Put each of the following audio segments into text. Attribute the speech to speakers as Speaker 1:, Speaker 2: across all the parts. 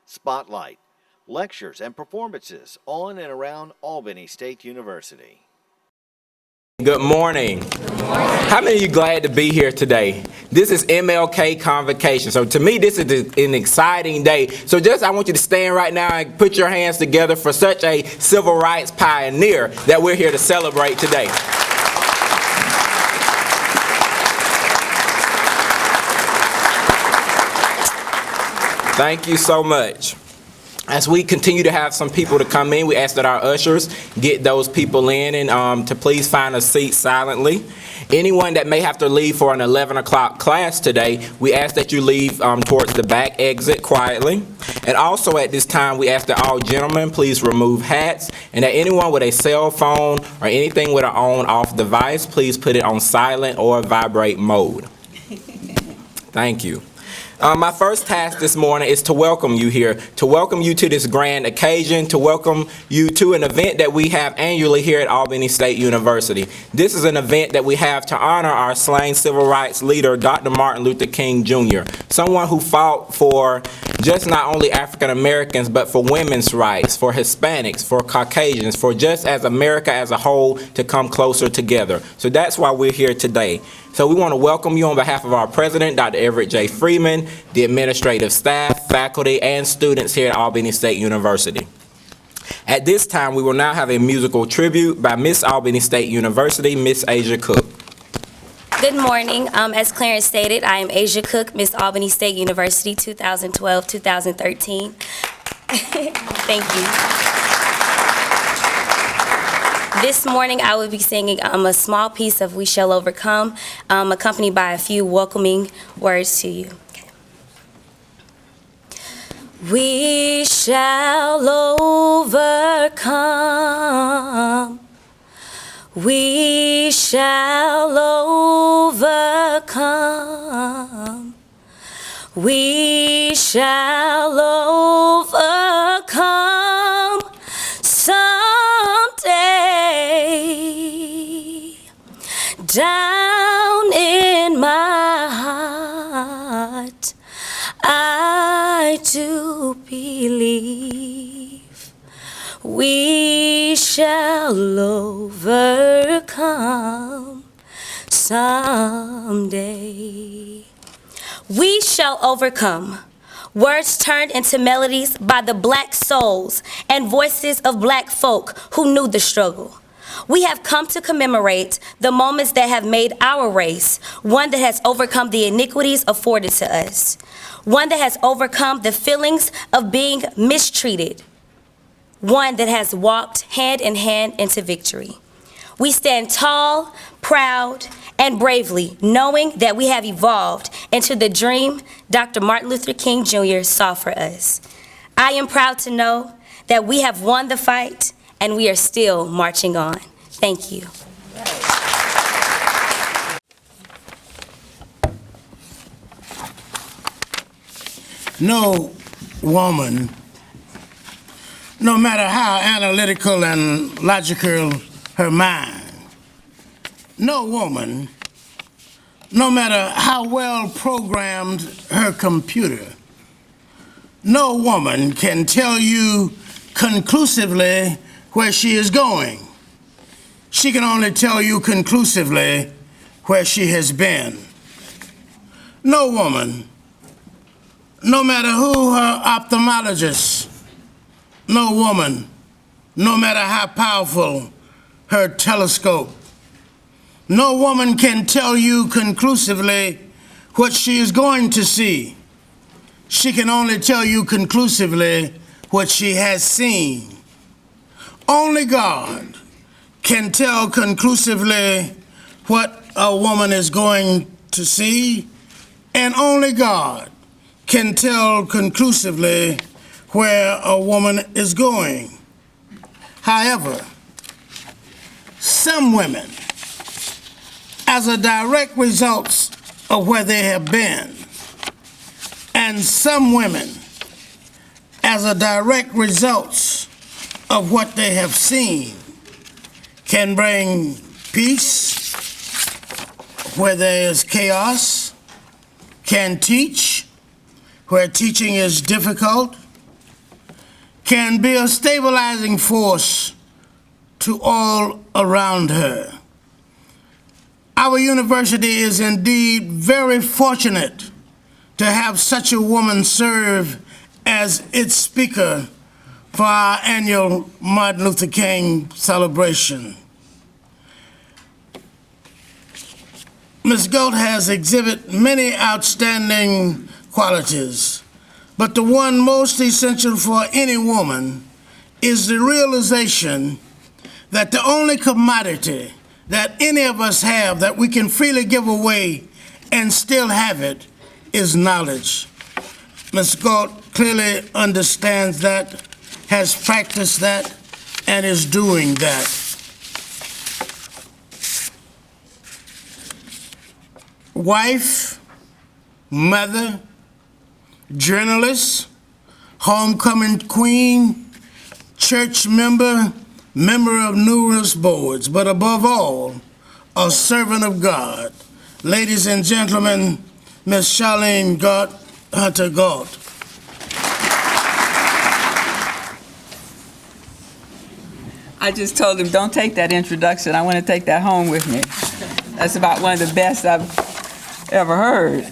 Speaker 1: Spotlight, lectures and performances on and around Albany State University.
Speaker 2: Good morning. How many of you glad to be here today? This is MLK Convocation. So to me, this is an exciting day. So I want you to stand right now and put your hands together for such a civil rights pioneer that we're here to celebrate today. Thank you so much. As we continue to have some people to come in, we ask that our ushers get those people in and to please find a seat silently. Anyone that may have to leave for an 11 o'clock class today, we ask that you leave towards the back exit quietly. And also at this time, we ask that all gentlemen please remove hats, and that anyone with a cell phone or anything with an on-off device, please put it on silent or vibrate mode. Thank you. My first task this morning is to welcome you here, to welcome you to this grand occasion, to welcome you to an event that we have annually here at Albany State University. This is an event that we have to honor our slain civil rights leader, Dr. Martin Luther King Jr., someone who fought for just not only African Americans, but for women's rights, for Hispanics, for Caucasians, for just as America as a whole to come closer together. So that's why we're here today. So we want to welcome you on behalf of our president, Dr. Everett J. Freeman, the administrative staff, faculty, and students here at Albany State University. At this time, we will now have a musical tribute by Miss Albany State University, Miss Asia Cook.
Speaker 3: Good morning. As Clarence stated, I am Asia Cook, Miss Albany State University, 2012-2013. Thank you. This morning I will be singing a small piece of We Shall Overcome, accompanied by a few welcoming words to you. Okay. We shall overcome. We shall overcome. We shall overcome someday. Down in my heart, I do believe we shall overcome someday. We shall overcome. Words turned into melodies by the black souls and voices of black folk who knew the struggle. We have come to commemorate the moments that have made our race one that has overcome the iniquities afforded to us, one that has overcome the feelings of being mistreated, one that has walked hand in hand into victory. We stand tall, proud, and bravely, knowing that we have evolved into the dream Dr. Martin Luther King Jr. saw for us. I am proud to know that we have won the fight and we are still marching on. Thank you.
Speaker 4: No woman, no matter how analytical and logical her mind, no woman, no matter how well programmed her computer, no woman can tell you conclusively where she is going. She can only tell you conclusively where she has been. No woman, no matter who her ophthalmologist, no woman, no matter how powerful her telescope, no woman can tell you conclusively what she is going to see. She can only tell you conclusively what she has seen. Only God can tell conclusively what a woman is going to see, and only God can tell conclusively where a woman is going. However, some women, as a direct result of where they have been, and some women, as a direct result of what they have seen, can bring peace where there is chaos, can teach where teaching is difficult, can be a stabilizing force to all around her. Our university is indeed very fortunate to have such a woman serve as its speaker for our annual Martin Luther King celebration. Ms. Gault has exhibited many outstanding qualities, but the one most essential for any woman is the realization that the only commodity that any of us have that we can freely give away and still have it is knowledge. Ms. Gault clearly understands that, has practiced that, and is doing that. Wife, mother, journalist, homecoming queen, church member, member of numerous boards, but above all, a servant of God. Ladies and gentlemen, Ms. Charlayne Hunter-Gault.
Speaker 5: I just told him, don't take that introduction. I want to take that home with me. That's about one of the best I've ever heard.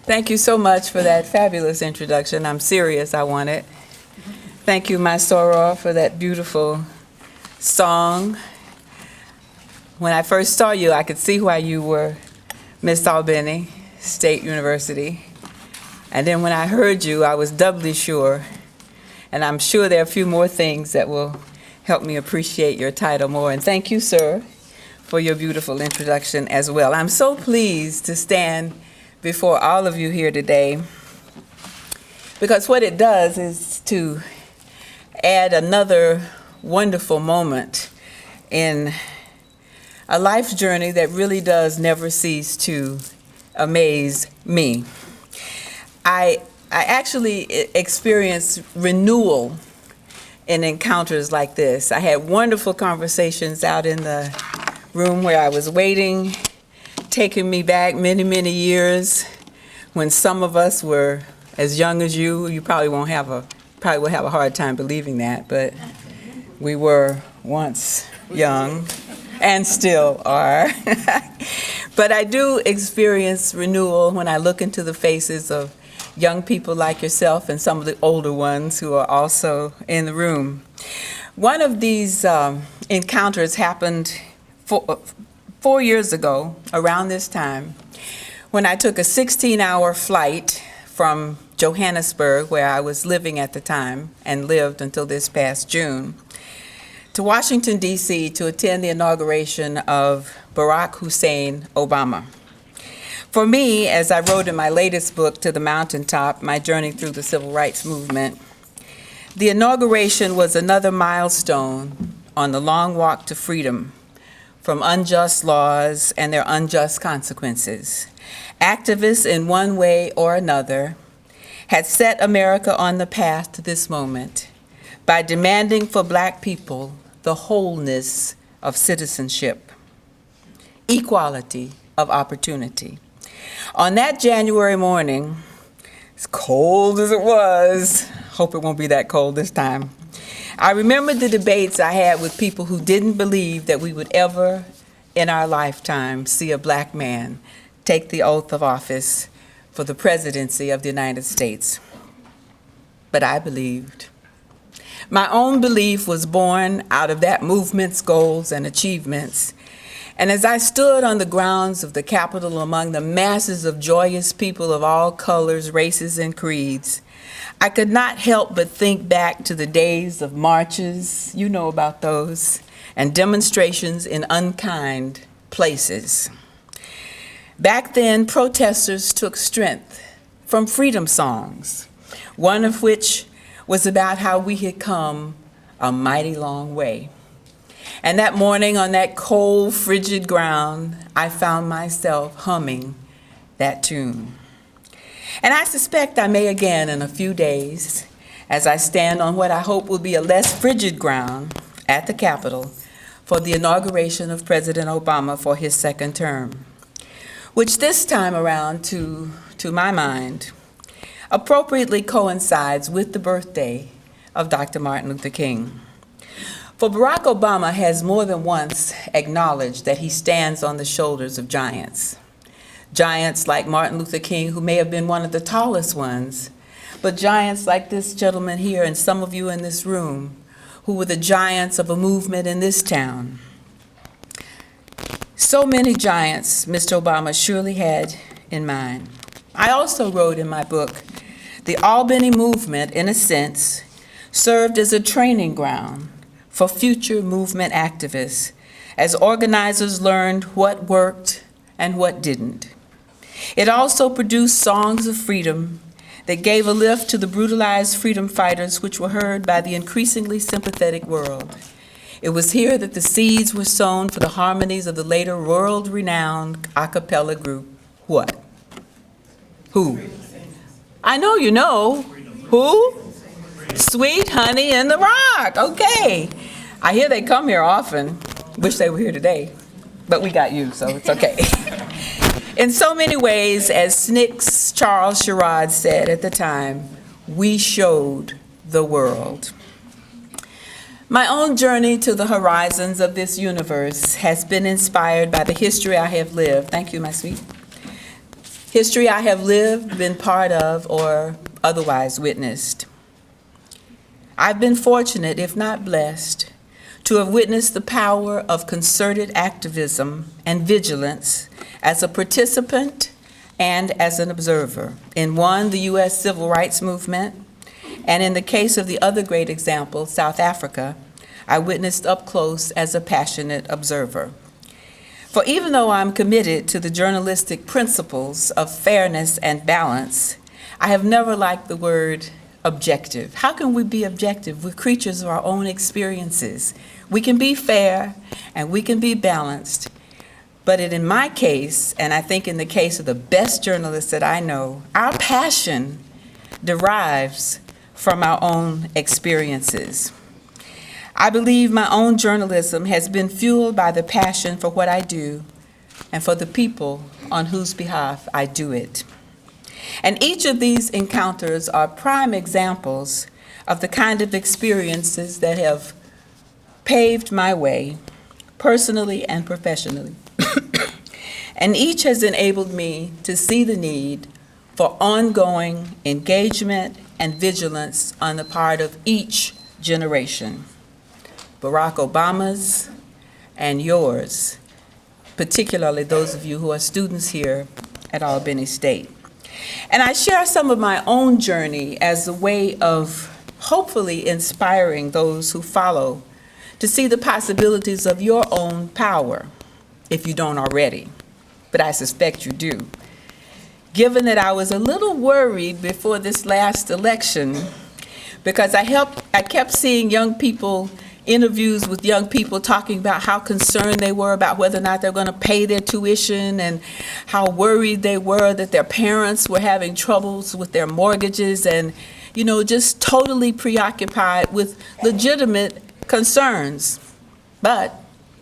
Speaker 5: Thank you so much for that fabulous introduction. I'm serious, I want it. Thank you, my soror, for that beautiful song. When I first saw you, I could see why you were Miss Albany State University. And then when I heard you, I was doubly sure. And I'm sure there are a few more things that will help me appreciate your title more. And thank you, sir, for your beautiful introduction as well. I'm so pleased to stand before all of you here today, because what it does is to add another wonderful moment in a life journey that really does never cease to amaze me. I actually experienced renewal in encounters like this. I had wonderful conversations out in the room where I was waiting, taking me back many, many years when some of us were as young as you. You probably will have a hard time believing that, but we were once young and still are. But I do experience renewal when I look into the faces of young people like yourself and some of the older ones who are also in the room. One of these encounters happened 4 years ago, around this time, when I took a 16-hour flight from Johannesburg, where I was living at the time and lived until this past June, to Washington, D.C. to attend the inauguration of Barack Hussein Obama. For me, as I wrote in my latest book, To the Mountaintop, My Journey Through the Civil Rights Movement, the inauguration was another milestone on the long walk to freedom from unjust laws and their unjust consequences. Activists, in one way or another, had set America on the path to this moment by demanding for Black people the wholeness of citizenship, equality of opportunity. On that January morning, as cold as it was, hope it won't be that cold this time, I remember the debates I had with people who didn't believe that we would ever in our lifetime see a Black man take the oath of office for the presidency of the United States. But I believed. My own belief was born out of that movement's goals and achievements. And as I stood on the grounds of the Capitol among the masses of joyous people of all colors, races, and creeds, I could not help but think back to the days of marches, you know about those, and demonstrations in unkind places. Back then, protesters took strength from freedom songs, one of which was about how we had come a mighty long way. And that morning on that cold, frigid ground, I found myself humming that tune. And I suspect I may again in a few days, as I stand on what I hope will be a less frigid ground at the Capitol for the inauguration of President Obama for his second term, which this time around, to to my mind, appropriately coincides with the birthday of Dr. Martin Luther King. For Barack Obama has more than once acknowledged that he stands on the shoulders of giants. Giants like Martin Luther King, who may have been one of the tallest ones, but giants like this gentleman here and some of you in this room, who were the giants of a movement in this town. So many giants Mr. Obama surely had in mind. I also wrote in my book, the Albany movement, in a sense, served as a training ground for future movement activists as organizers learned what worked and what didn't. It also produced songs of freedom that gave a lift to the brutalized freedom fighters which were heard by the increasingly sympathetic world. It was here that the seeds were sown for the harmonies of the later world-renowned a cappella group, what? Who? I know you know. Who? Sweet Honey in the Rock. Okay. I hear they come here often. Wish they were here today. But we got you, so it's okay. In so many ways, as SNCC's Charles Sherrod said at the time, we showed the world. My own journey to the horizons of this universe has been inspired by the history I have lived. Thank you, my sweet. History I have lived, been part of, or otherwise witnessed. I've been fortunate, if not blessed, to have witnessed the power of concerted activism and vigilance as a participant and as an observer in one, the U.S. Civil Rights Movement, and in the case of the other great example, South Africa, I witnessed up close as a passionate observer. For even though I'm committed to the journalistic principles of fairness and balance, I have never liked the word objective. How can we be objective? We're creatures of our own experiences. We can be fair and we can be balanced, but in my case, and I think in the case of the best journalists that I know, our passion derives from our own experiences. I believe my own journalism has been fueled by the passion for what I do and for the people on whose behalf I do it. And each of these encounters are prime examples of the kind of experiences that have paved my way, personally and professionally. And each has enabled me to see the need for ongoing engagement and vigilance on the part of each generation. Barack Obama's and yours, particularly those of you who are students here at Albany State. And I share some of my own journey as a way of hopefully inspiring those who follow to see the possibilities of your own power, if you don't already, but I suspect you do. Given that I was a little worried before this last election, because I kept seeing young people, interviews with young people talking about how concerned they were about whether or not they're going to pay their tuition and how worried they were that their parents were having troubles with their mortgages and, you know, just totally preoccupied with legitimate concerns. But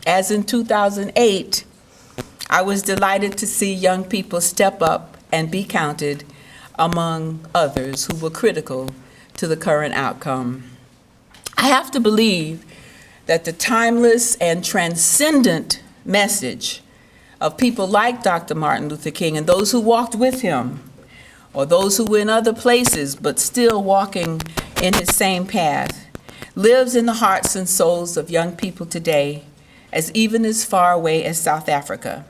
Speaker 5: as in 2008, I was delighted to see young people step up and be counted among others who were critical to the current outcome. I have to believe that the timeless and transcendent message of people like Dr. Martin Luther King and those who walked with him, or those who were in other places but still walking in his same path, lives in the hearts and souls of young people today, as even as far away as South Africa.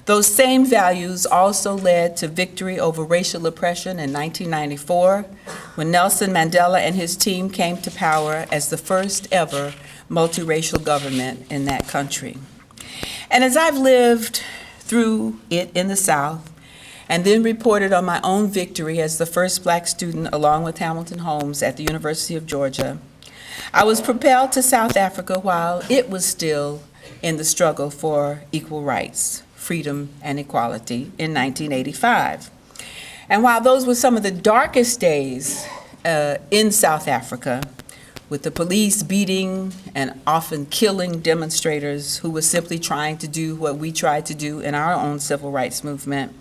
Speaker 5: Those same values also led to victory over racial oppression in 1994, when Nelson Mandela and his team came to power as the first ever multiracial government in that country. And as I've lived through it in the South, and then reported on my own victory as the first Black student along with Hamilton Holmes at the University of Georgia, I was propelled to South Africa while it was still in the struggle for equal rights, freedom, and equality in 1985. And while those were some of the darkest days in South Africa, with the police beating and often killing demonstrators who were simply trying to do what we tried to do in our own civil rights movement,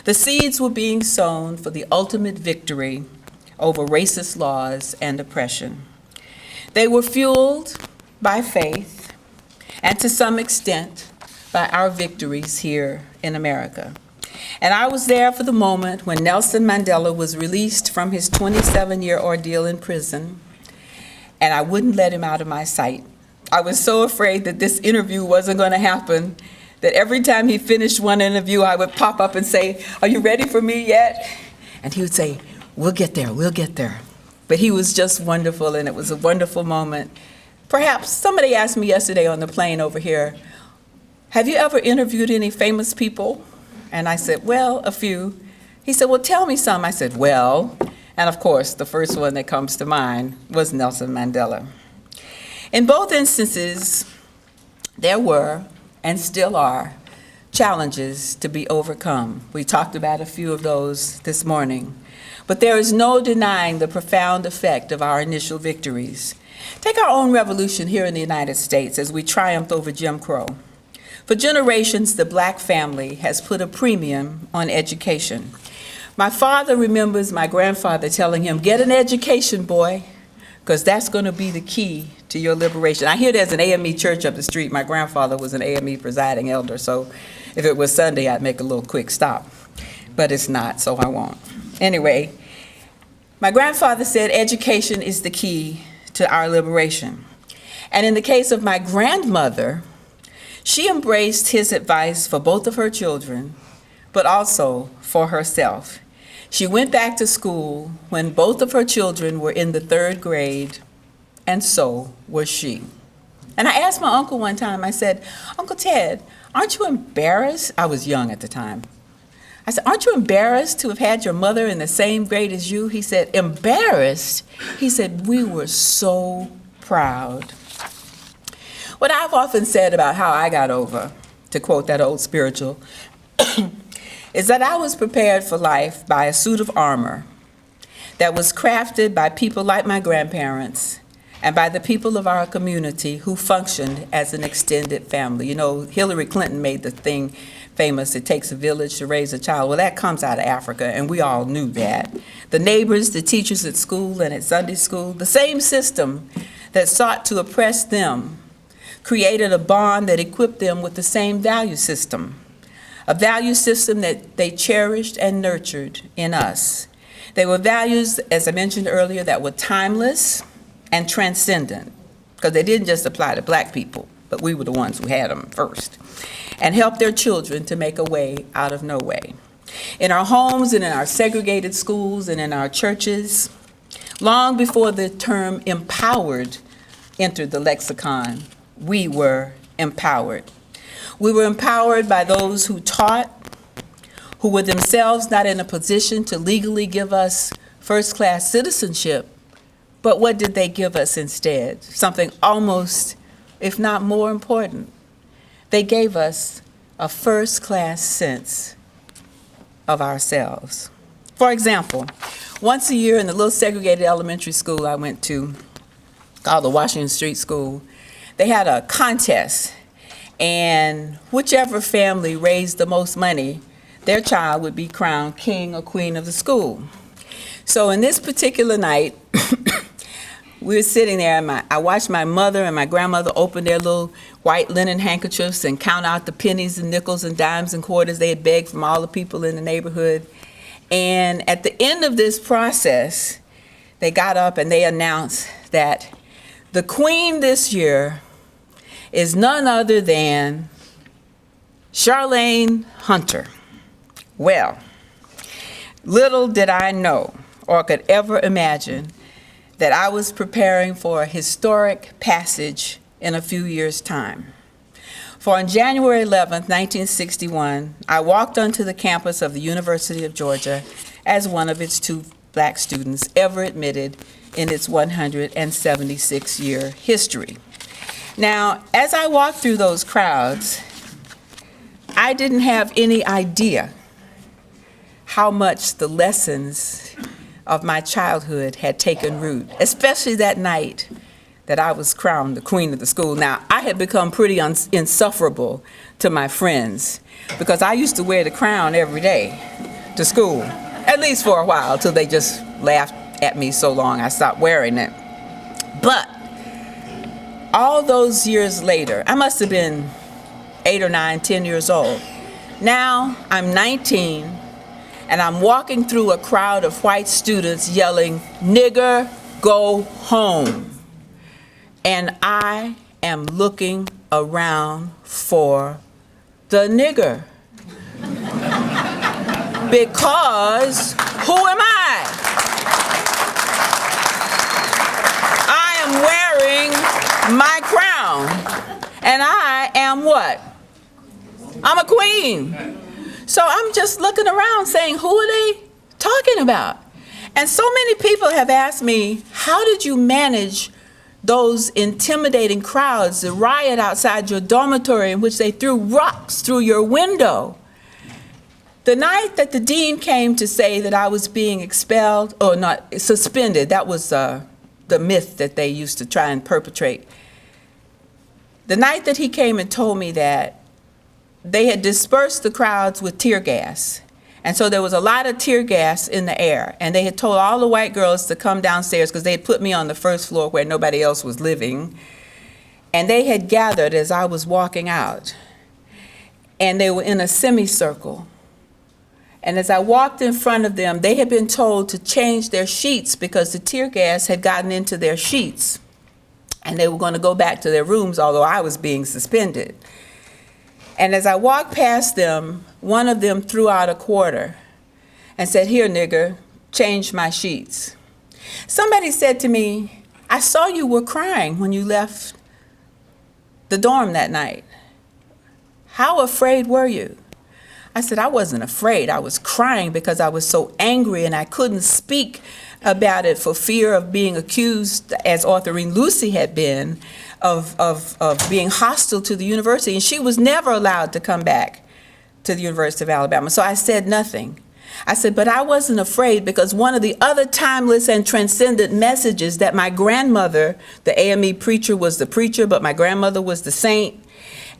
Speaker 5: The seeds were being sown for the ultimate victory over racist laws and oppression. They were fueled by faith and to some extent by our victories here in America. And I was there for the moment when Nelson Mandela was released from his 27-year ordeal in prison, and I wouldn't let him out of my sight. I was so afraid that this interview wasn't going to happen that every time he finished one interview, I would pop up and say, "Are you ready for me yet?" And he would say, "We'll get there, we'll get there." But he was just wonderful, and it was a wonderful moment. Perhaps somebody asked me yesterday on the plane over here, "Have you ever interviewed any famous people?" And I said, "Well, a few." He said, "Well, tell me some." I said, "Well," and of course, the first one that comes to mind was Nelson Mandela. In both instances, there were, and still are, challenges to be overcome. We talked about a few of those this morning. But there is no denying the profound effect of our initial victories. Take our own revolution here in the United States as we triumphed over Jim Crow. For generations, the Black family has put a premium on education. My father remembers my grandfather telling him, "Get an education, boy, because that's going to be the key to your liberation." I hear there's an AME church up the street. My grandfather was an AME presiding elder, so if it was Sunday, I'd make a little quick stop. But it's not, so I won't. Anyway, my grandfather said education is the key to our liberation. And in the case of my grandmother, she embraced his advice for both of her children, but also for herself. She went back to school when both of her children were in the 3rd grade, and so was she. And I asked my uncle one time, I said, "Uncle Ted, aren't you embarrassed?" I was young at the time. I said, "Aren't you embarrassed to have had your mother in the same grade as you?" He said, "Embarrassed?" He said, "We were so proud." What I've often said about how I got over, to quote that old spiritual, is that I was prepared for life by a suit of armor that was crafted by people like my grandparents and by the people of our community who functioned as an extended family. You know, Hillary Clinton made the thing famous, "It takes a village to raise a child." Well, that comes out of Africa, and we all knew that. The neighbors, the teachers at school and at Sunday school, the same system that sought to oppress them created a bond that equipped them with the same value system, a value system that they cherished and nurtured in us. They were values, as I mentioned earlier, that were timeless and transcendent, because they didn't just apply to Black people, but we were the ones who had them first, and helped their children to make a way out of no way. In our homes and in our segregated schools and in our churches, long before the term empowered entered the lexicon, we were empowered. We were empowered by those who taught, who were themselves not in a position to legally give us first-class citizenship, but what did they give us instead? Something almost, if not more important. They gave us a first-class sense of ourselves. For example, once a year in the little segregated elementary school I went to, called the Washington Street School, they had a contest, and whichever family raised the most money, their child would be crowned king or queen of the school. So in this particular night, we were sitting there, and I watched my mother and my grandmother open their little white linen handkerchiefs and count out the pennies and nickels and dimes and quarters they had begged from all the people in the neighborhood. And at the end of this process, they got up and they announced that the queen this year is none other than Charlayne Hunter. Well, little did I know or could ever imagine that I was preparing for a historic passage in a few years' time. For on January 11th, 1961, I walked onto the campus of the University of Georgia as one of its 2 Black students ever admitted in its 176-year history. Now, as I walked through those crowds, I didn't have any idea how much the lessons of my childhood had taken root, especially that night that I was crowned the queen of the school. Now, I had become pretty insufferable to my friends because I used to wear the crown every day. to school, at least for a while, till they just laughed at me so long I stopped wearing it. But all those years later, I must have been 8 or 9, 10 years old. Now I'm 19, and I'm walking through a crowd of white students yelling, "Nigger, go home." And I am looking around for the nigger. Because who am I? I am wearing my crown. And I am what? I'm a queen. So I'm just looking around saying, who are they talking about? And so many people have asked me, how did you manage those intimidating crowds, the riot outside your dormitory in which they threw rocks through your window? The night that the dean came to say that I was being expelled, or not, suspended, that was the myth that they used to try and perpetrate. The night that he came and told me that, they had dispersed the crowds with tear gas. And so there was a lot of tear gas in the air. And they had told all the white girls to come downstairs because they had put me on the first floor where nobody else was living. And they had gathered as I was walking out. And they were in a semicircle. And as I walked in front of them, they had been told to change their sheets because the tear gas had gotten into their sheets. And they were going to go back to their rooms, although I was being suspended. And as I walked past them, one of them threw out a quarter and said, "Here, nigger, change my sheets." Somebody said to me, "I saw you were crying when you left the dorm that night. How afraid were you?" I said, "I wasn't afraid. I was crying because I was so angry and I couldn't speak about it for fear of being accused, as Autherine Lucy had been, of being hostile to the university." And she was never allowed to come back to the University of Alabama. So I said nothing. I said, but I wasn't afraid because one of the other timeless and transcendent messages that my grandmother, the AME preacher, was the preacher, but my grandmother was the saint.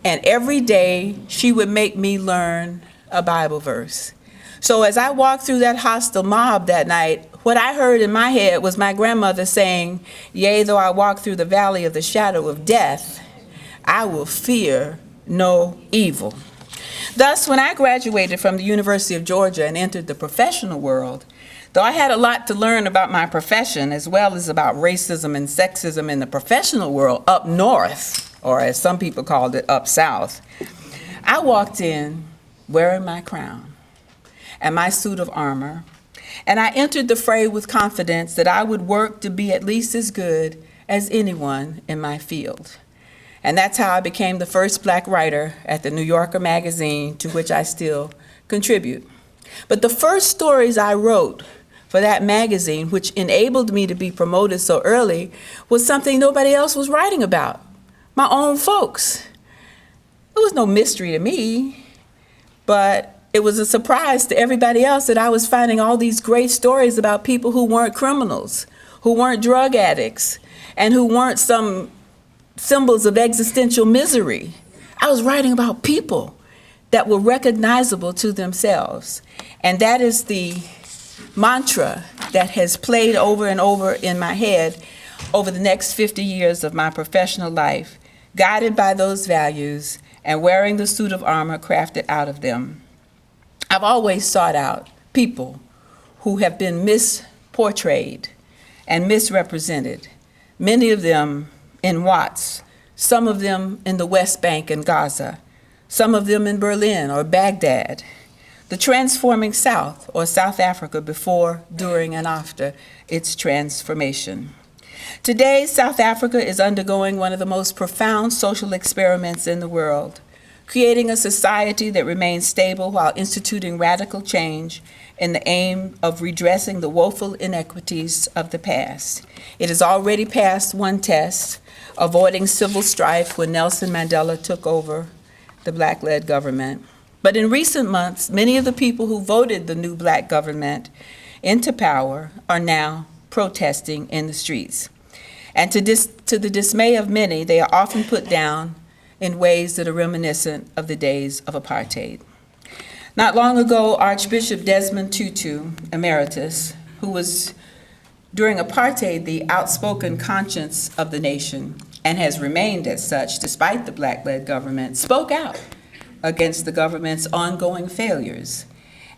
Speaker 5: And every day she would make me learn a Bible verse. So as I walked through that hostile mob that night, what I heard in my head was my grandmother saying, "Yea, though I walk through the valley of the shadow of death, I will fear no evil." Thus, when I graduated from the University of Georgia and entered the professional world, though I had a lot to learn about my profession as well as about racism and sexism in the professional world up north, or as some people called it, up south, I walked in wearing my crown and my suit of armor, and I entered the fray with confidence that I would work to be at least as good as anyone in my field. And that's how I became the first black writer at the New Yorker magazine, to which I still contribute. But the first stories I wrote for that magazine, which enabled me to be promoted so early, was something nobody else was writing about, my own folks. It was no mystery to me, but it was a surprise to everybody else that I was finding all these great stories about people who weren't criminals, who weren't drug addicts, and who weren't some symbols of existential misery. I was writing about people that were recognizable to themselves. And that is the mantra that has played over and over in my head over the next 50 years of my professional life, guided by those values and wearing the suit of armor crafted out of them. I've always sought out people who have been misportrayed and misrepresented, many of them in Watts, some of them in the West Bank and Gaza, some of them in Berlin or Baghdad, the transforming South or South Africa before, during, and after its transformation. Today, South Africa is undergoing one of the most profound social experiments in the world, creating a society that remains stable while instituting radical change in the aim of redressing the woeful inequities of the past. It has already passed one test, avoiding civil strife when Nelson Mandela took over the black-led government. But in recent months, many of the people who voted the new black government into power are now protesting in the streets. And to the dismay of many, they are often put down in ways that are reminiscent of the days of apartheid. Not long ago, Archbishop Desmond Tutu, Emeritus, who was during apartheid the outspoken conscience of the nation and has remained as such despite the Black-led government, spoke out against the government's ongoing failures.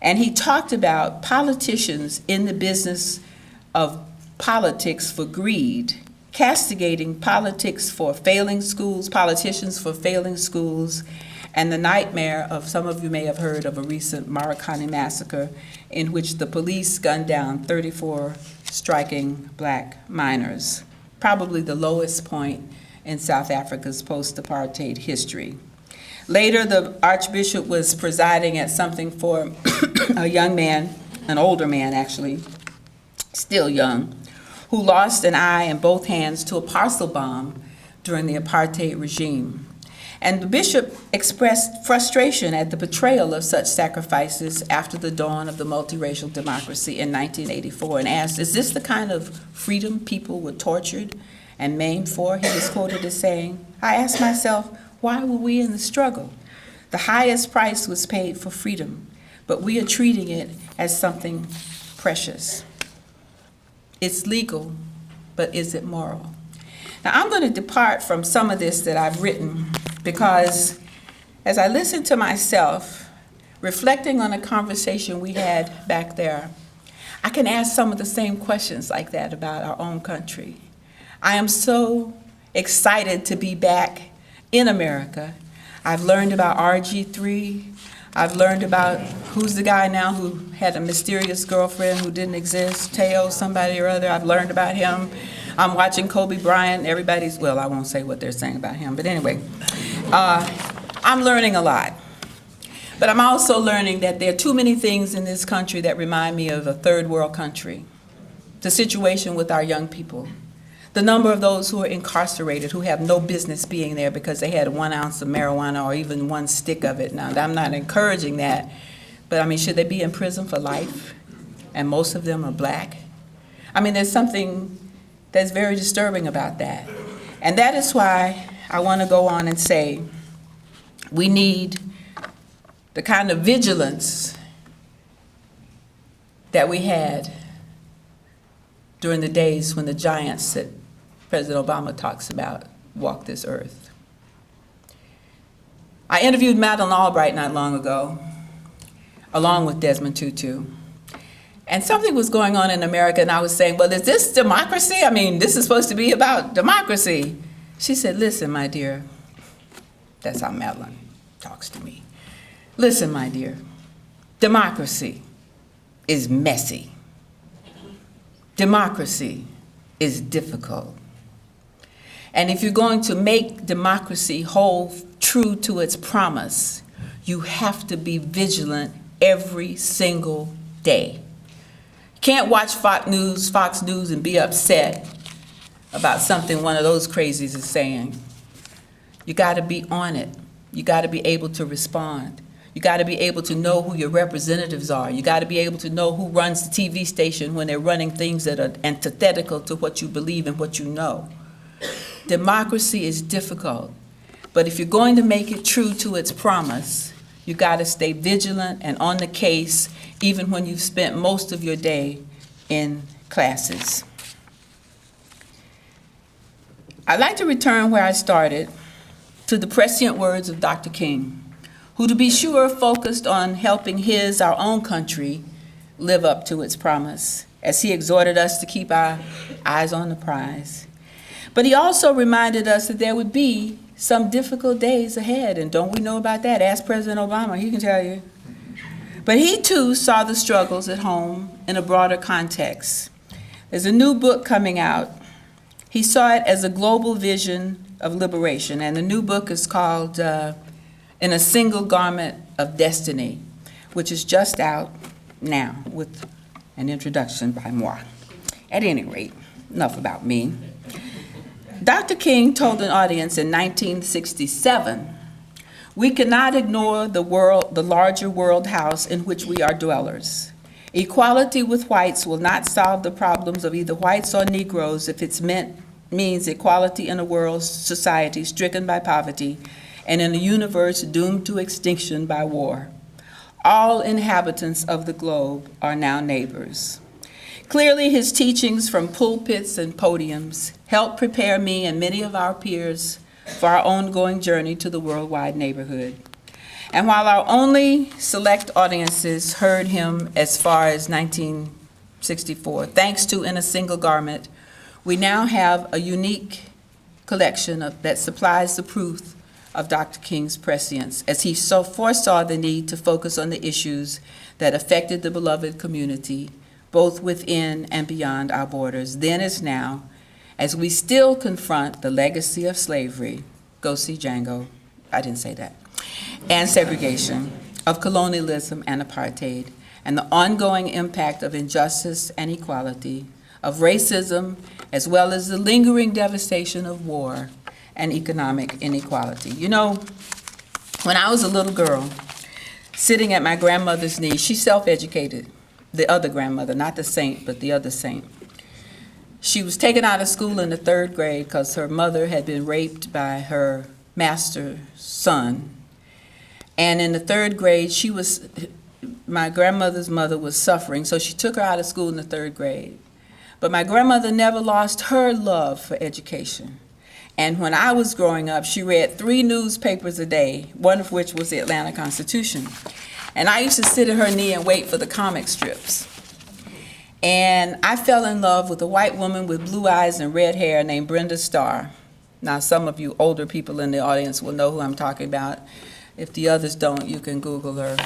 Speaker 5: And he talked about politicians in the business of politics for greed, castigating politics for failing schools, politicians for failing schools, and the nightmare of, some of you may have heard of a recent Marikani massacre in which the police gunned down 34 striking Black miners, probably the lowest point in South Africa's post-apartheid history. Later, the Archbishop was presiding at something for a young man, an older man actually, still young, who lost an eye and both hands to a parcel bomb during the apartheid regime. And the bishop expressed frustration at the betrayal of such sacrifices after the dawn of the multiracial democracy in 1984 and asked, is this the kind of freedom people were tortured and maimed for? He was quoted as saying, I asked myself, why were we in the struggle? The highest price was paid for freedom, but we are treating it as something precious. It's legal, but is it moral? Now, I'm going to depart from some of this that I've written because as I listen to myself, reflecting on a conversation we had back there, I can ask some of the same questions like that about our own country. I am so excited to be back in America. I've learned about RG3. I've learned about who's the guy now who had a mysterious girlfriend who didn't exist, Teo somebody or other. I've learned about him. I'm watching Kobe Bryant. Everybody's, well, I won't say what they're saying about him, but anyway. I'm learning a lot. But I'm also learning that there are too many things in this country that remind me of a third world country. The situation with our young people. The number of those who are incarcerated, who have no business being there because they had 1 ounce of marijuana or even 1 stick of it. Now, I'm not encouraging that, but I mean, should they be in prison for life? And most of them are Black? I mean, there's something that's very disturbing about that. And that is why I want to go on and say we need the kind of vigilance that we had during the days when the giants that President Obama talks about walked this earth. I interviewed Madeleine Albright not long ago, along with Desmond Tutu. And something was going on in America, and I was saying, well, is this democracy? I mean, this is supposed to be about democracy. She said, listen, my dear, that's how Madeleine talks to me. Listen, my dear, democracy is messy. Democracy is difficult. And if you're going to make democracy hold true to its promise, you have to be vigilant every single day. You can't watch Fox News and be upset about something one of those crazies is saying. You got to be on it. You got to be able to respond. You got to be able to know who your representatives are. You got to be able to know who runs the TV station when they're running things that are antithetical to what you believe and what you know. Democracy is difficult, but if you're going to make it true to its promise, you got to stay vigilant and on the case, even when you've spent most of your day in classes. I'd like to return where I started to the prescient words of Dr. King, who, to be sure, focused on helping our own country, live up to its promise, as he exhorted us to keep our eyes on the prize. But he also reminded us that there would be some difficult days ahead, and don't we know about that? Ask President Obama, he can tell you. But he too saw the struggles at home in a broader context. There's a new book coming out. He saw it as a global vision of liberation, and the new book is called In a Single Garment of Destiny, which is just out now with an introduction by moi. At any rate, enough about me. Dr. King told an audience in 1967, we cannot ignore the larger world house in which we are dwellers. Equality with whites will not solve the problems of either whites or Negroes if it means equality in a world society stricken by poverty and in a universe doomed to extinction by war. All inhabitants of the globe are now neighbors. Clearly, his teachings from pulpits and podiums helped prepare me and many of our peers for our ongoing journey to the worldwide neighborhood. And while our only select audiences heard him as far as 1964, thanks to In a Single Garment, we now have a unique collection that supplies the proof of Dr. King's prescience, as he so foresaw the need to focus on the issues that affected the beloved community, both within and beyond our borders, then as now, as we still confront the legacy of slavery, go see Django, I didn't say that, and segregation, of colonialism and apartheid, and the ongoing impact of injustice and equality, of racism, as well as the lingering devastation of war and economic inequality. You know, when I was a little girl, sitting at my grandmother's knee, she's self-educated, the other grandmother, not the saint, but the other saint. She was taken out of school in the 3rd grade because her mother had been raped by her master's son. And in the 3rd grade, my grandmother's mother was suffering, so she took her out of school in the 3rd grade. But my grandmother never lost her love for education. And when I was growing up, she read 3 newspapers a day, one of which was the Atlanta Constitution. And I used to sit at her knee and wait for the comic strips. And I fell in love with a white woman with blue eyes and red hair named Brenda Starr. Now, some of you older people in the audience will know who I'm talking about. If the others don't, you can Google her.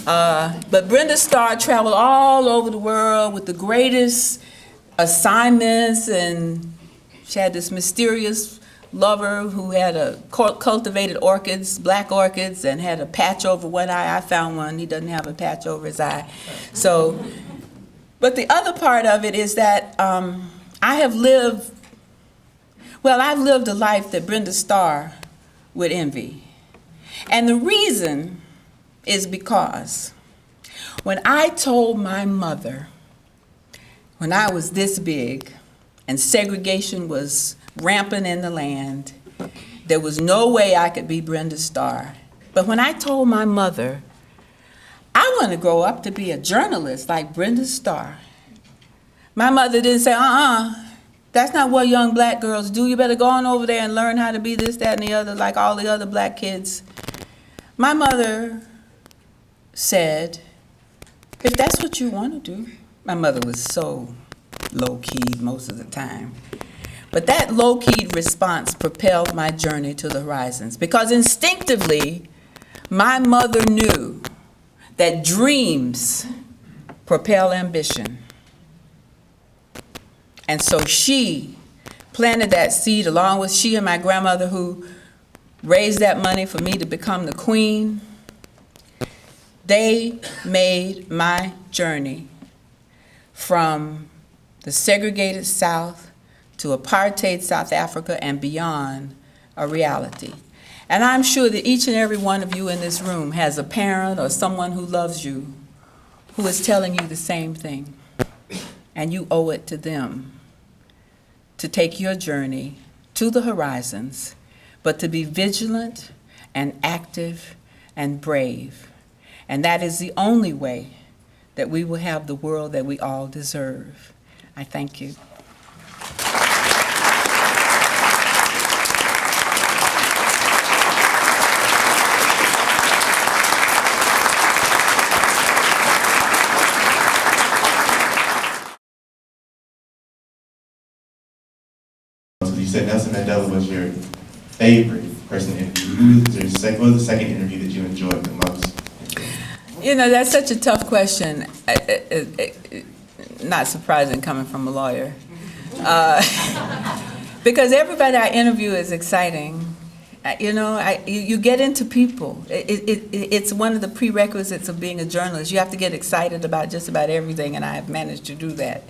Speaker 5: But Brenda Starr traveled all over the world with the greatest assignments, and she had this mysterious lover who had cultivated orchids, black orchids, and had a patch over one eye. I found one. He doesn't have a patch over his eye. So, but the other part of it is that I've lived a life that Brenda Starr would envy. And the reason is because when I told my mother, when I was this big and segregation was rampant in the land, there was no way I could be Brenda Starr. But when I told my mother, I want to grow up to be a journalist like Brenda Starr, my mother didn't say, that's not what young black girls do. You better go on over there and learn how to be this, that, and the other like all the other black kids. My mother said, if that's what you want to do. My mother was so low-keyed most of the time. But that low-keyed response propelled my journey to the horizons, because instinctively, my mother knew that dreams propel ambition. And so she planted that seed along with she and my grandmother, who raised that money for me to become the queen. They made my journey from the segregated South to apartheid South Africa and beyond a reality. And I'm sure that each and every one of you in this room has a parent or someone who loves you who is telling you the same thing. And you owe it to them to take your journey to the horizons, but to be vigilant and active and brave. And that is the only way that we will have the world that we all deserve. I thank you.
Speaker 6: You said Nelson Mandela was your favorite person to interview. What was the second interview that you enjoyed the most?
Speaker 5: You know, that's such a tough question. Not surprising coming from a lawyer. Because everybody I interview is exciting. You know, you get into people. It's one of the prerequisites of being a journalist. You have to get excited about just about everything, and I have managed to do that.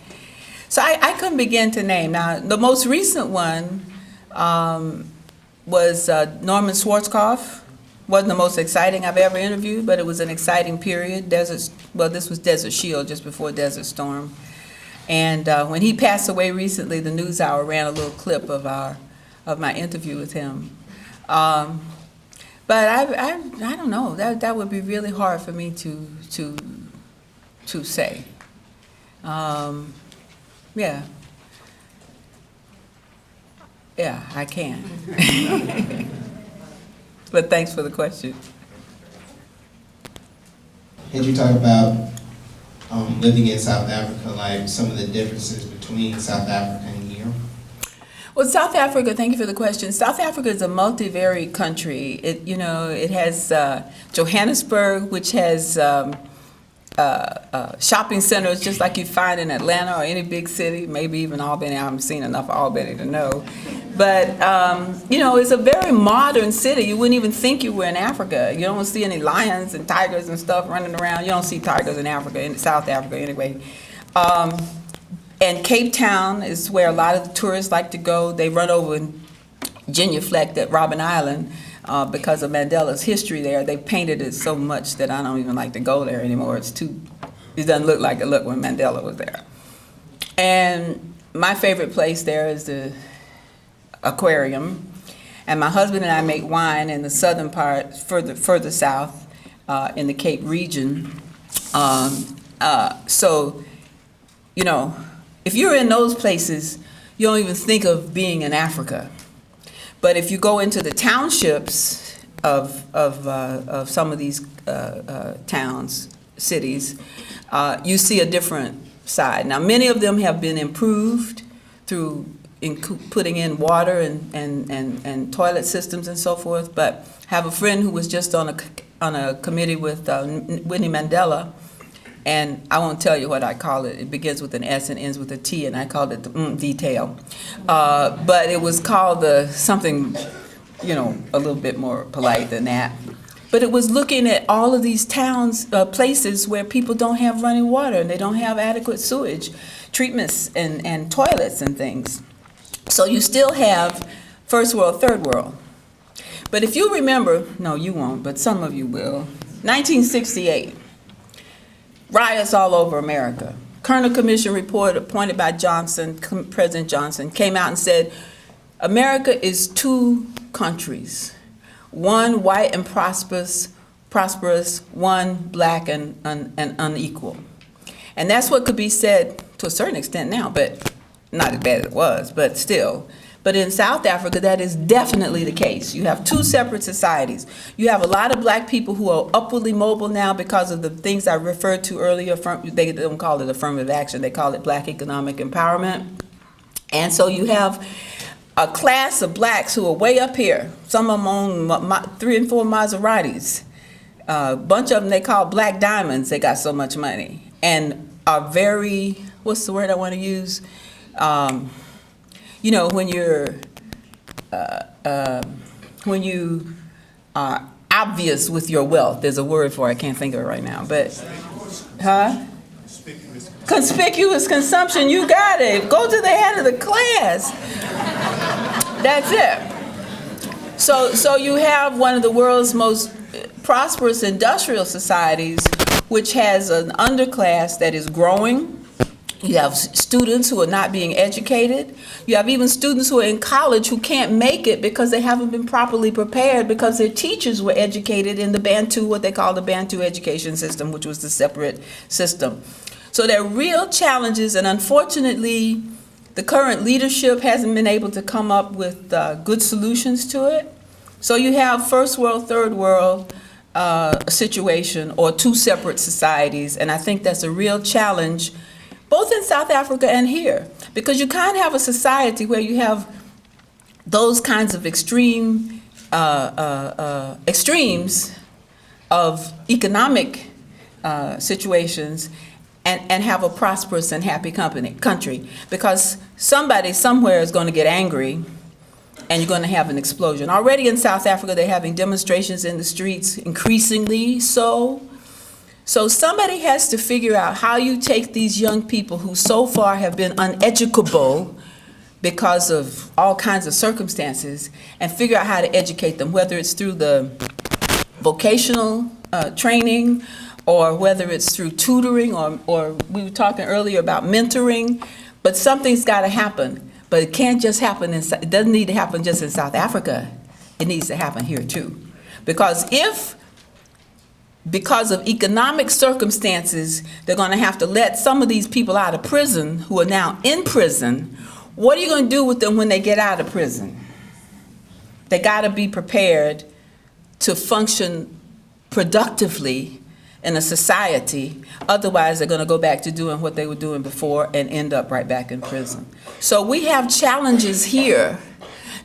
Speaker 5: So I couldn't begin to name. Now, the most recent one was Norman Schwarzkopf. Wasn't the most exciting I've ever interviewed, but it was an exciting period. This was Desert Shield, just before Desert Storm. And when he passed away recently, the NewsHour ran a little clip of my interview with him. But I don't know. That would be really hard for me to say. Yeah. Yeah, I can. But thanks for the question.
Speaker 7: Could you talk about living in South Africa, like some of the differences between South Africa and here?
Speaker 5: Well, South Africa, thank you for the question. South Africa is a multivariate country. It has Johannesburg, which has shopping centers just like you find in Atlanta or any big city, maybe even Albany. I haven't seen enough of Albany to know. But, it's a very modern city. You wouldn't even think you were in Africa. You don't see any lions and tigers and stuff running around. You don't see tigers in Africa, in South Africa anyway. And Cape Town is where a lot of the tourists like to go. They run over and genuflect at Robben Island because of Mandela's history there. They painted it so much that I don't even like to go there anymore. It doesn't look like it looked when Mandela was there. And my favorite place there is the aquarium. And my husband and I make wine in the southern part, further south, in the Cape region. If you're in those places, you don't even think of being in Africa. But if you go into the townships of some of these towns, cities, you see a different side. Now, many of them have been improved through putting in water and toilet systems and so forth. But I have a friend who was just on a committee with Winnie Mandela. And I won't tell you what I call it. It begins with an S and ends with a T, and I called it the detail. But it was called something, a little bit more polite than that. But it was looking at all of these towns, places where people don't have running water and they don't have adequate sewage treatments and toilets and things. So you still have first world, third world. But if you remember, no, you won't, but some of you will, 1968. Riots all over America. Kerner Commission report appointed by President Johnson, came out and said, America is two countries. One white and prosperous, one black and unequal. And that's what could be said to a certain extent now, but not as bad as it was, but still. But in South Africa, that is definitely the case. You have two separate societies. You have a lot of black people who are upwardly mobile now because of the things I referred to earlier. They don't call it affirmative action. They call it black economic empowerment. And so you have a class of blacks who are way up here. Some of them own 3 and 4 Maseratis. A bunch of them they call black diamonds. They got so much money. And are very, what's the word I want to use? When you are obvious with your wealth, there's a word for it, I can't think of it right now, but, Conspicuous consumption, you got it. Go to the head of the class. That's it. So you have one of the world's most prosperous industrial societies, which has an underclass that is growing. You have students who are not being educated. You have even students who are in college who can't make it because they haven't been properly prepared because their teachers were educated in the Bantu, what they call the Bantu education system, which was the separate system. So there are real challenges, and unfortunately, the current leadership hasn't been able to come up with good solutions to it. So you have first world, third world situation, or two separate societies, and I think that's a real challenge both in South Africa and here, because you can't have a society where you have those kinds of extremes of economic situations and have a prosperous and happy country, because somebody somewhere is going to get angry and you're going to have an explosion. Already in South Africa, they're having demonstrations in the streets, increasingly so. So somebody has to figure out how you take these young people who so far have been uneducable because of all kinds of circumstances and figure out how to educate them, whether it's through the vocational training or whether it's through tutoring or we were talking earlier about mentoring, but something's got to happen. But it can't just happen, it doesn't need to happen just in South Africa. It needs to happen here too. Because because of economic circumstances, they're going to have to let some of these people out of prison who are now in prison, what are you going to do with them when they get out of prison? They got to be prepared to function productively in a society. Otherwise, they're going to go back to doing what they were doing before and end up right back in prison. So we have challenges here,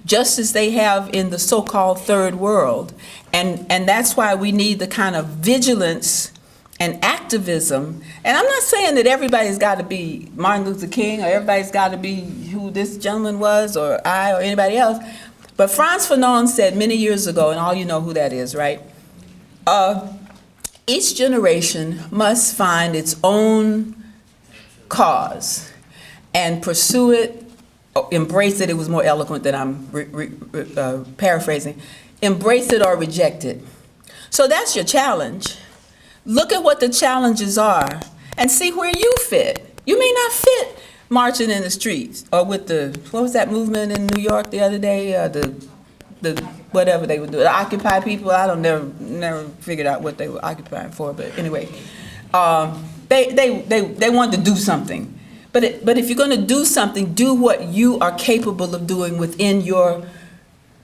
Speaker 5: just as they have in the so-called third world. And that's why we need the kind of vigilance and activism. And I'm not saying that everybody's got to be Martin Luther King or everybody's got to be who this gentleman was or I or anybody else. But Frantz Fanon said many years ago, and all you know who that is, right? Each generation must find its own cause and pursue it, embrace it. It was more eloquent than I'm paraphrasing. Embrace it or reject it. So that's your challenge. Look at what the challenges are and see where you fit. You may not fit marching in the streets or with the, what was that movement in New York the other day? The whatever they would do, the Occupy people. I don't never figured out what they were occupying for, but anyway, they wanted to do something. But if you're going to do something, do what you are capable of doing within your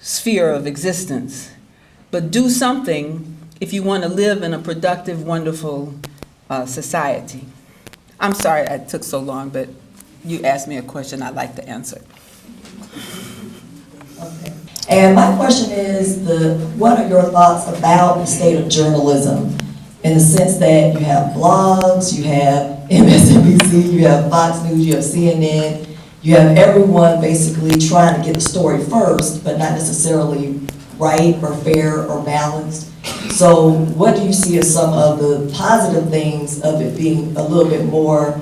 Speaker 5: sphere of existence. But do something if you want to live in a productive, wonderful society. I'm sorry I took so long, but you asked me a question I'd like to answer.
Speaker 8: Okay. And my question is, what are your thoughts about the state of journalism, in the sense that you have blogs, you have MSNBC, you have Fox News, you have CNN, you have everyone basically trying to get the story first, but not necessarily right or fair or balanced. So what do you see as some of the positive things of it being a little bit more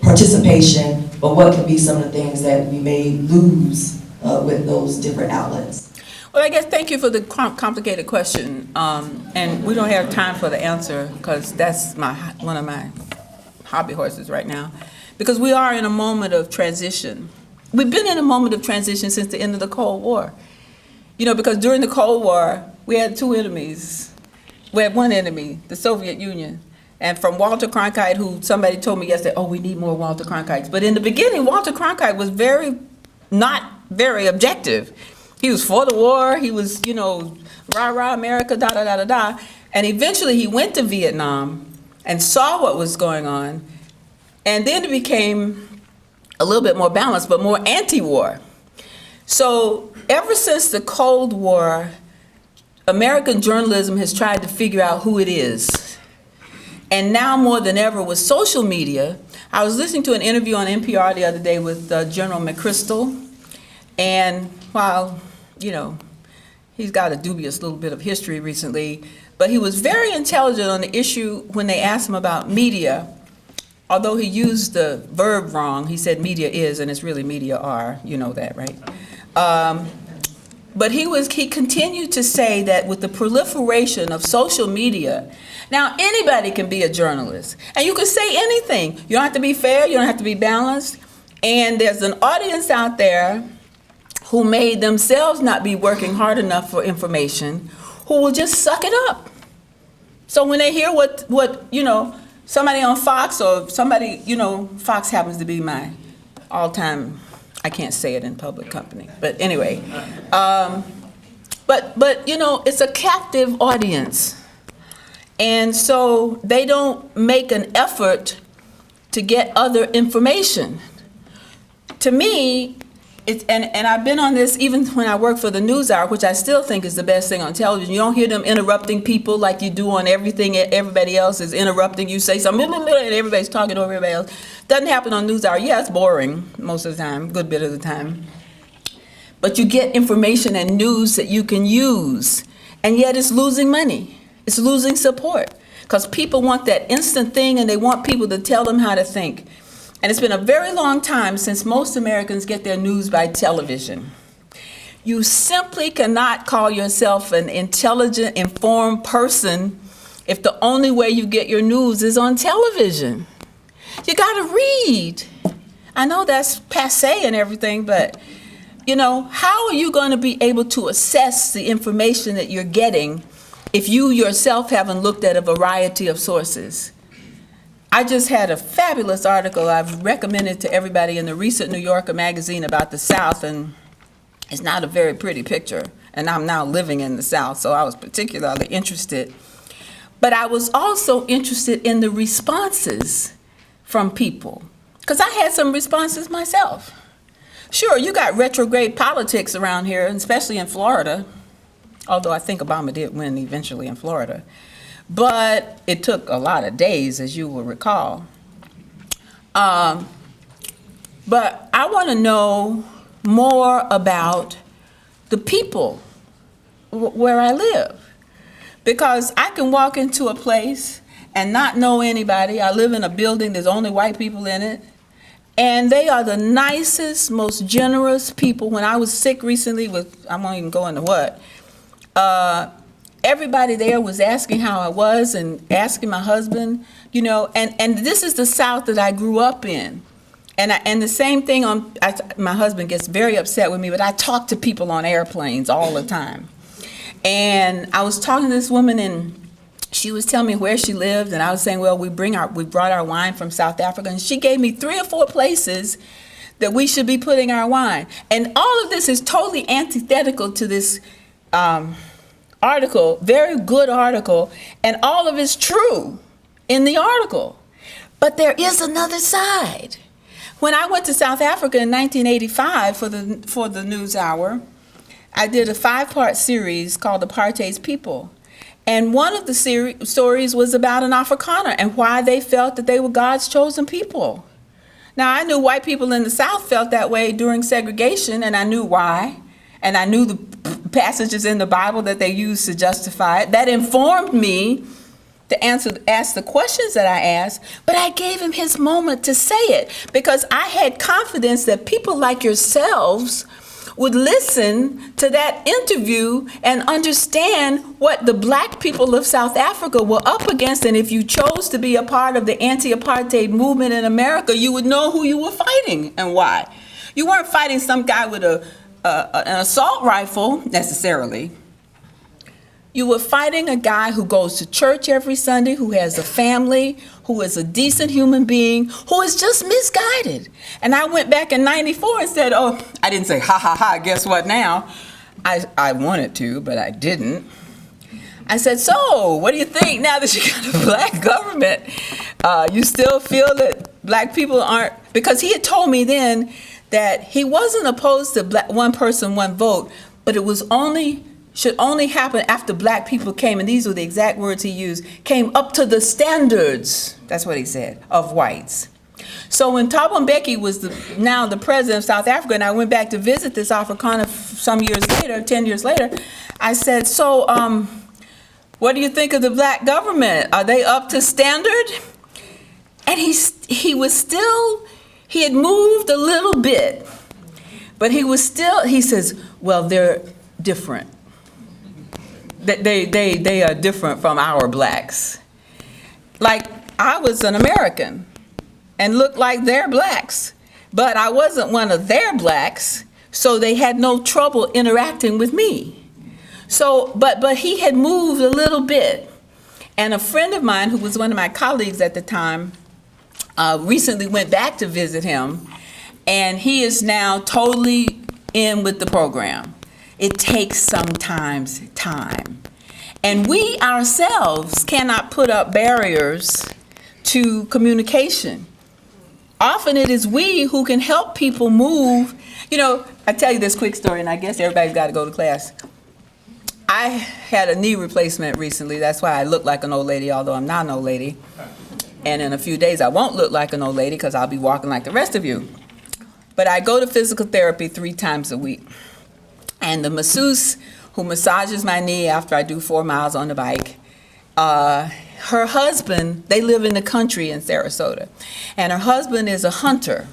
Speaker 8: participation, but what could be some of the things that we may lose with those different outlets?
Speaker 5: Well, I guess thank you for the complicated question, and we don't have time for the answer because that's one of my hobby horses right now, because we are in a moment of transition. We've been in a moment of transition since the end of the Cold War. You know, because during the Cold War, we had two enemies. We had one enemy, the Soviet Union. And from Walter Cronkite, who somebody told me yesterday, oh, we need more Walter Cronkites. But in the beginning, Walter Cronkite was not very objective. He was for the war. He was, you know, rah, rah, America, da, da, da, da, da. And eventually he went to Vietnam and saw what was going on. And then it became a little bit more balanced, but more anti-war. So ever since the Cold War, American journalism has tried to figure out who it is. And now more than ever with social media, I was listening to an interview on NPR the other day with General McChrystal. And while, you know, he's got a dubious little bit of history recently, but he was very intelligent on the issue when they asked him about media. Although he used the verb wrong, he said media is, and it's really media are. You know that, right? But he continued to say that with the proliferation of social media, now anybody can be a journalist, and you can say anything. You don't have to be fair, you don't have to be balanced, and there's an audience out there who may themselves not be working hard enough for information, who will just suck it up. So when they hear what you know, somebody on Fox or somebody, you know, Fox happens to be my all-time, I can't say it in public company, but anyway. But you know, it's a captive audience. And so they don't make an effort to get other information. To me, and I've been on this even when I work for the NewsHour, which I still think is the best thing on television. You don't hear them interrupting people like you do on everything. Everybody else is interrupting. You say something, and everybody's talking over everybody else. Doesn't happen on NewsHour. Yeah, it's boring most of the time, good bit of the time. But you get information and news that you can use, and yet it's losing money. It's losing support because people want that instant thing, and they want people to tell them how to think. And it's been a very long time since most Americans get their news by television. You simply cannot call yourself an intelligent, informed person if the only way you get your news is on television. You gotta read. I know that's passé and everything, but how are you going to be able to assess the information that you're getting if you yourself haven't looked at a variety of sources? I just had a fabulous article I've recommended to everybody in the recent New Yorker magazine about the South, and it's not a very pretty picture. And I'm now living in the South, so I was particularly interested. But I was also interested in the responses from people, because I had some responses myself. Sure, you got retrograde politics around here, especially in Florida, although I think Obama did win eventually in Florida. But it took a lot of days, as you will recall. But I want to know more about the people where I live. Because I can walk into a place and not know anybody. I live in a building, there's only white people in it. And they are the nicest, most generous people. When I was sick recently I won't even go into what, everybody there was asking how I was and asking my husband, and this is the South that I grew up in. And the same thing my husband gets very upset with me, but I talk to people on airplanes all the time. And I was talking to this woman, and she was telling me where she lived, and I was saying, well, we brought our wine from South Africa, and she gave me 3 or 4 places that we should be putting our wine. And all of this is totally antithetical to this article, very good article, and all of it's true in the article. But there is another side. When I went to South Africa in 1985 for the News Hour, I did a 5-part series called Apartheid's People. And one of the stories was about an Afrikaner and why they felt that they were God's chosen people. Now, I knew white people in the South felt that way during segregation, and I knew why. And I knew the passages in the Bible that they used to justify it. That informed me to ask the questions that I asked, but I gave him his moment to say it because I had confidence that people like yourselves would listen to that interview and understand what the black people of South Africa were up against. And if you chose to be a part of the anti-apartheid movement in America, you would know who you were fighting and why. You weren't fighting some guy with an assault rifle, necessarily. You were fighting a guy who goes to church every Sunday, who has a family, who is a decent human being, who is just misguided. And I went back in '94 and said, oh, I didn't say, ha, ha, ha, guess what now? I wanted to, but I didn't. I said, so what do you think now that you got a black government? You still feel that black people aren't, because he had told me then that he wasn't opposed to one person, one vote, but it was should only happen after black people came, and these were the exact words he used, came up to the standards, that's what he said, of whites. So when Thabo Mbeki was now the president of South Africa, and I went back to visit this Afrikaner some years later, 10 years later, I said, so what do you think of the black government? Are they up to standard? And he had moved a little bit, but he says, well, they're different. They are different from our blacks. Like, I was an American and looked like their blacks, but I wasn't one of their blacks, so they had no trouble interacting with me. So, but he had moved a little bit. And a friend of mine, who was one of my colleagues at the time, recently went back to visit him, and he is now totally in with the program. It takes sometimes time. And we ourselves cannot put up barriers to communication. Often it is we who can help people move. I tell you this quick story, and I guess everybody's got to go to class. I had a knee replacement recently. That's why I look like an old lady, although I'm not an old lady. And in a few days, I won't look like an old lady because I'll be walking like the rest of you. But I go to physical therapy 3 times a week. And the masseuse who massages my knee after I do 4 miles on the bike, her husband, they live in the country in Sarasota, and her husband is a hunter.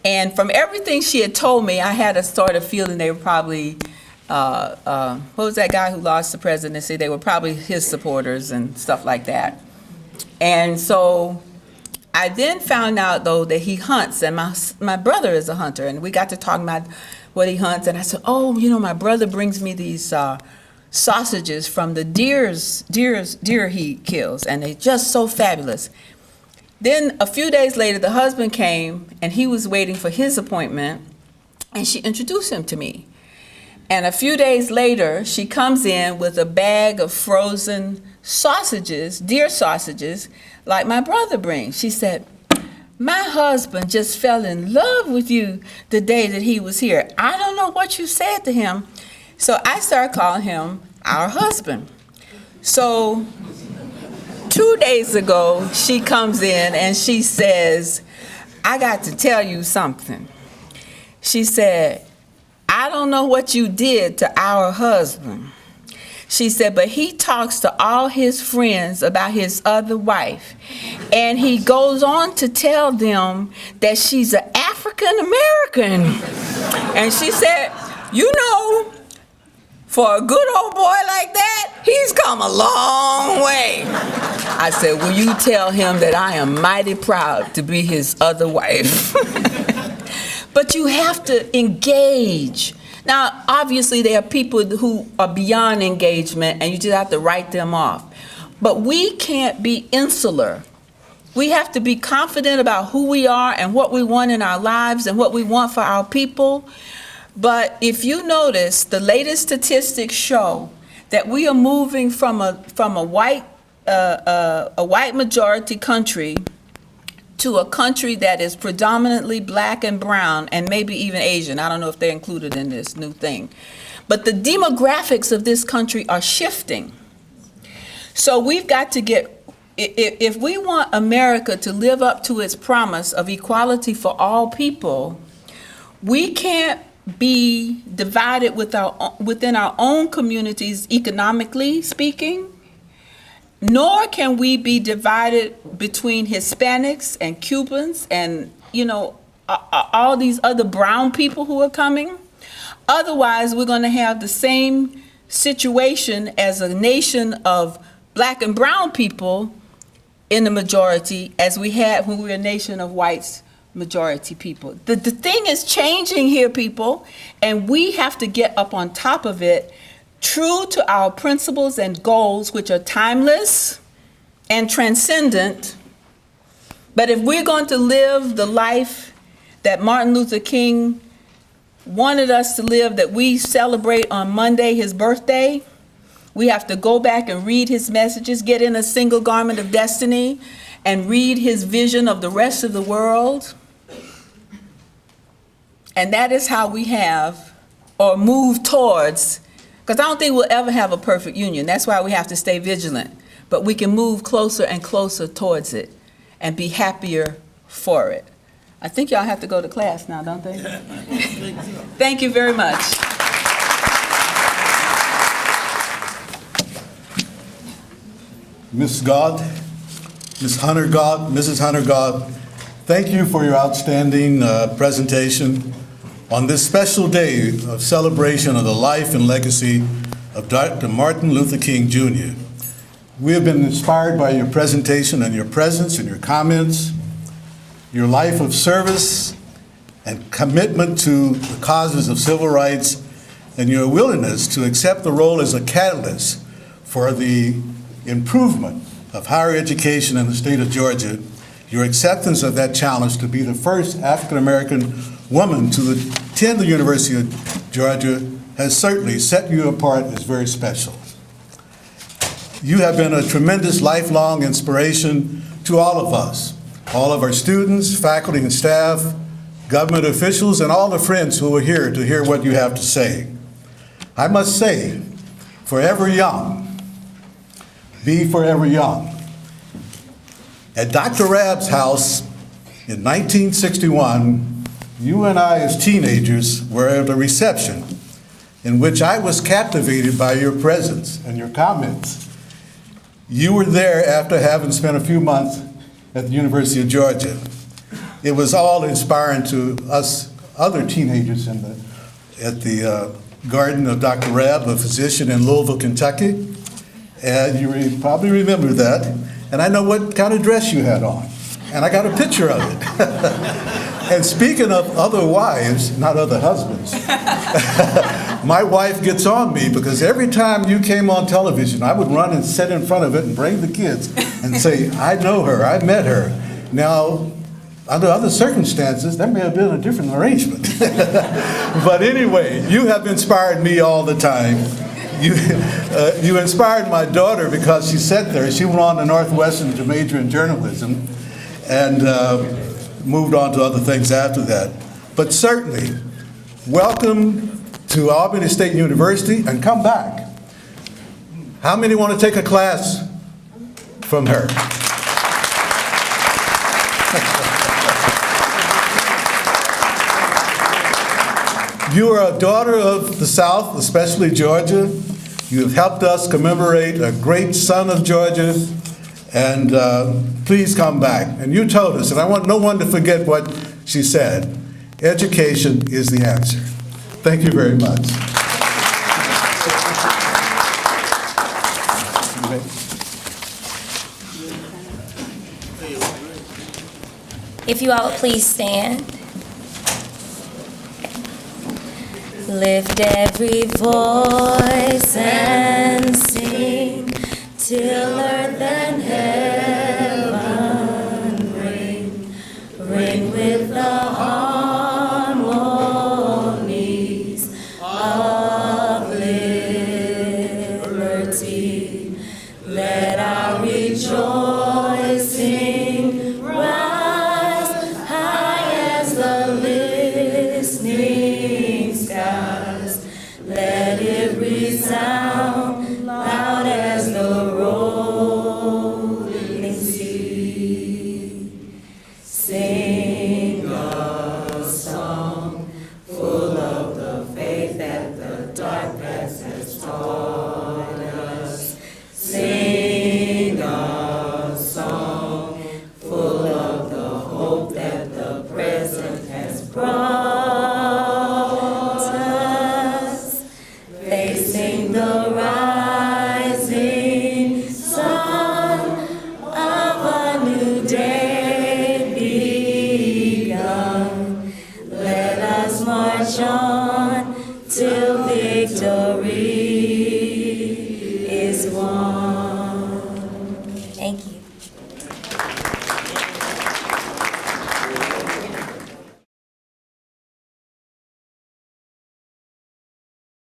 Speaker 5: And from everything she had told me, I had a sort of feeling they were probably, what was that guy who lost the presidency? They were probably his supporters and stuff like that. And so I then found out, though, that he hunts, and my brother is a hunter, and we got to talking about what he hunts. And I said, oh, you know, my brother brings me these sausages from the deer he kills, and they're just so fabulous. Then a few days later, the husband came, and he was waiting for his appointment, and she introduced him to me. And a few days later, she comes in with a bag of frozen sausages, deer sausages, like my brother brings. She said, my husband just fell in love with you the day that he was here. I don't know what you said to him. So I started calling him our husband. So 2 days ago, she comes in and she says, I got to tell you something. She said, I don't know what you did to our husband. She said, but he talks to all his friends about his other wife. And he goes on to tell them that she's an African American. And she said, you know, for a good old boy like that, he's come a long way. I said, will you tell him that I am mighty proud to be his other wife? But you have to engage. Now, obviously, there are people who are beyond engagement, and you just have to write them off. But we can't be insular. We have to be confident about who we are and what we want in our lives and what we want for our people. But if you notice, the latest statistics show that we are moving from a white majority country to a country that is predominantly black and brown, and maybe even Asian. I don't know if they're included in this new thing. But the demographics of this country are shifting. So we've got to get, if we want America to live up to its promise of equality for all people, we can't be divided within our own communities economically speaking, nor can we be divided between Hispanics and Cubans and, you know, all these other brown people who are coming. Otherwise, we're going to have the same situation as a nation of black and brown people in the majority as we had when we were a nation of whites majority people. The thing is changing here, people, and we have to get up on top of it, true to our principles and goals, which are timeless and transcendent. But if we're going to live the life that Martin Luther King wanted us to live, that we celebrate on Monday, his birthday, we have to go back and read his messages, get in a single garment of destiny, and read his vision of the rest of the world. And that is how we have, or move towards, because I don't think we'll ever have a perfect union. That's why we have to stay vigilant. But we can move closer and closer towards it and be happier for it. I think y'all have to go to class now, don't they? Thank you very much.
Speaker 9: Mrs. Hunter-Gault, thank you for your outstanding presentation on this special day of celebration of the life and legacy of Dr. Martin Luther King Jr. We have been inspired by your presentation and your presence and your comments, your life of service and commitment to the causes of civil rights, and your willingness to accept the role as a catalyst for the improvement of higher education in the state of Georgia. Your acceptance of that challenge to be the first African-American woman to attend the University of Georgia has certainly set you apart as very special. You have been a tremendous lifelong inspiration to all of us, all of our students, faculty and staff, government officials, and all the friends who are here to hear what you have to say. I must say, forever young, be forever young. At Dr. Rabb's house in 1961, you and I as teenagers were at a reception in which I was captivated by your presence and your comments. You were there after having spent a few months at the University of Georgia. It was all inspiring to us other teenagers at the garden of Dr. Rabb, a physician in Louisville, Kentucky. And you probably remember that. And I know what kind of dress you had on. And I got a picture of it. And speaking of other wives, not other husbands, my wife gets on me because every time you came on television, I would run and sit in front of it and bring the kids and say, I know her, I met her. Now, under other circumstances, that may have been a different arrangement. But anyway, you have inspired me all the time. You inspired my daughter because she sat there. She went on to Northwestern to major in journalism and moved on to other things after that. But certainly, welcome to Albany State University and come back. How many want to take a class from her? You are a daughter of the South, especially Georgia. You have helped us commemorate a great son of Georgia, and please come back. And you told us, and I want no one to forget what she said, education is the answer. Thank you very much.
Speaker 3: If you all would please stand. Lift every voice and sing till earth and heaven ring, ring with the harmonies of liberty. Let our rejoicing rise high as the listening skies. Let it resound loud as the rolling sea. Sing a song full of the faith that the dark past has taught us. Sing a song full of the hope that the present has brought us. Facing the rising sun of a new day begun. Let us march on till victory is won. Thank you.